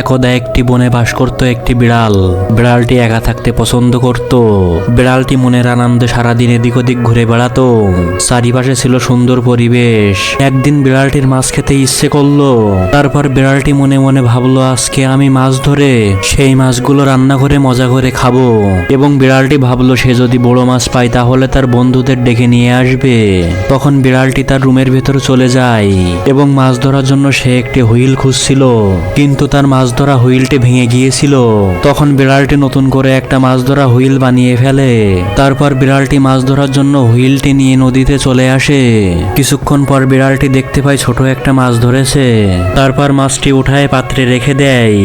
একদা একটি বনে বাস করত একটি বিড়াল। বিড়ালটি একা থাকতে পছন্দ করত। বিড়ালটি মনের আনন্দে সারাদিন এদিক ওদিক ঘুরে বেড়াতো। চারিপাশে ছিল সুন্দর পরিবেশ। একদিন বিড়ালটির মাছ খেতে ইচ্ছে করলো। তারপর বিড়ালটি মনে মনে ভাবলো, আজকে আমি মাছ ধরে সেই মাছগুলো রান্না করে মজা করে খাবো। এবং বিড়ালটি ভাবলো, সে যদি বড় মাছ পায় তাহলে তার বন্ধুদের ডেকে নিয়ে আসবে। তখন বিড়ালটি তার রুমের ভেতর চলে যায় এবং মাছ ধরার জন্য সে একটি হুইল খুঁজছিল, কিন্তু তার মাছ ধরা হুইলটি ভেঙে গিয়েছিল। তখন বিড়ালটি নতুন করে একটা মাছ ধরা হুইল বানিয়ে ফেলে। তারপর বিড়ালটি মাছ ধরার জন্য হুইলটি নিয়ে নদীতে চলে আসে। কিছুক্ষণ পর বিড়ালটি দেখতে পায় ছোট একটা মাছ ধরেছে। তারপর মাছটি উঠায় পাত্রে রেখে দেয়।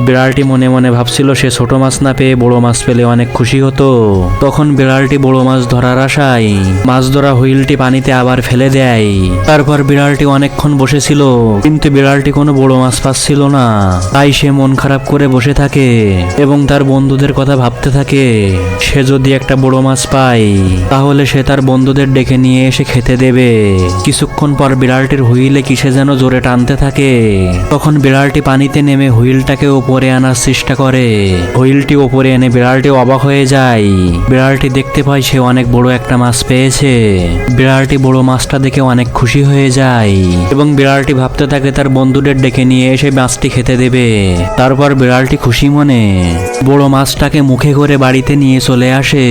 বিড়ালটি মনে মনে ভাবছিল, সে ছোট মাছ না পেয়ে বড় মাছ পেলে অনেক খুশি হতো। তখন বিড়ালটি বড় মাছ ধরার আশায় মাছ ধরা হুইলটি পানিতে আবার ফেলে দেয়। তারপর বিড়ালটি অনেকক্ষণ বসেছিল, কিন্তু বিড়ালটি কোনো বড় মাছ পাচ্ছিল না। তাই সে মন খারাপ করে বসে থাকে এবং তার বন্ধুদের কথা ভাবতে থাকে। সে যদি একটা বড় মাছ পায় তাহলে সে তার বন্ধুদের ডেকে নিয়ে এসে খেতে দেবে। কিছুক্ষণ পর বিড়ালটির হুইলে কিসে যেন জোরে টানতে থাকে। তখন বিড়ালটি পানিতে নেমে হুইলটাকে উপরে আনার চেষ্টা করে। হুইলটি উপরে এনে বিড়ালটি অবাক হয়ে যায়। বিড়ালটি দেখতে পায় সে অনেক বড় একটা মাছ পেয়েছে। বিড়ালটি বড় মাছটা দেখে অনেক খুশি হয়ে যায় এবং বিড়ালটি ভাবতে থাকে তার বন্ধুদের ডেকে নিয়ে এসে মাছটি খেতে দেবে। তারপর বিড়ালটি খুশি মনে বড় মাছটাকে মুখে করে বাড়িতে নিয়ে চলে আসে।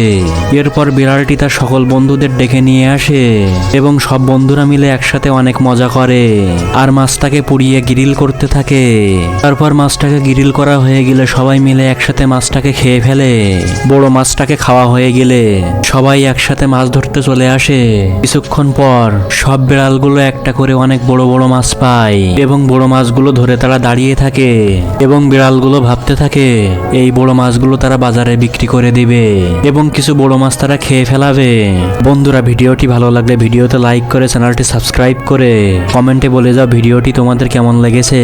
এরপর বিড়ালটি তার সকল বন্ধুদের ডেকে নিয়ে আসে এবং সব বন্ধুরা মিলে একসাথে অনেক মজা করে আর মাছটাকে পুড়িয়ে গ্রিল করতে থাকে। তারপর মাছটাকে গ্রিল করা হয়ে গেলে সবাই মিলে একসাথে মাছটাকে খেয়ে ফেলে। বড় মাছটাকে খাওয়া হয়ে গেলে সবাই একসাথে মাছ ধরতে চলে আসে। কিছুক্ষণ পর সব বিড়ালগুলো একটা করে অনেক বড় বড় মাছ পায় এবং বড় মাছগুলো ধরে তারা দাঁড়িয়ে থাকে এবং বিড়ালগুলো ভাবতে থাকে এই বড় মাছগুলো তারা বাজারে বিক্রি করে দিবে এবং কিছু বড় মাছ তারা খেয়ে ফেলাবে। বন্ধুরা, ভিডিওটি ভালো লাগলে ভিডিওতে লাইক করে চ্যানেলটি সাবস্ক্রাইব করে কমেন্টে বলে যাও ভিডিওটি তোমাদের কেমন লেগেছে।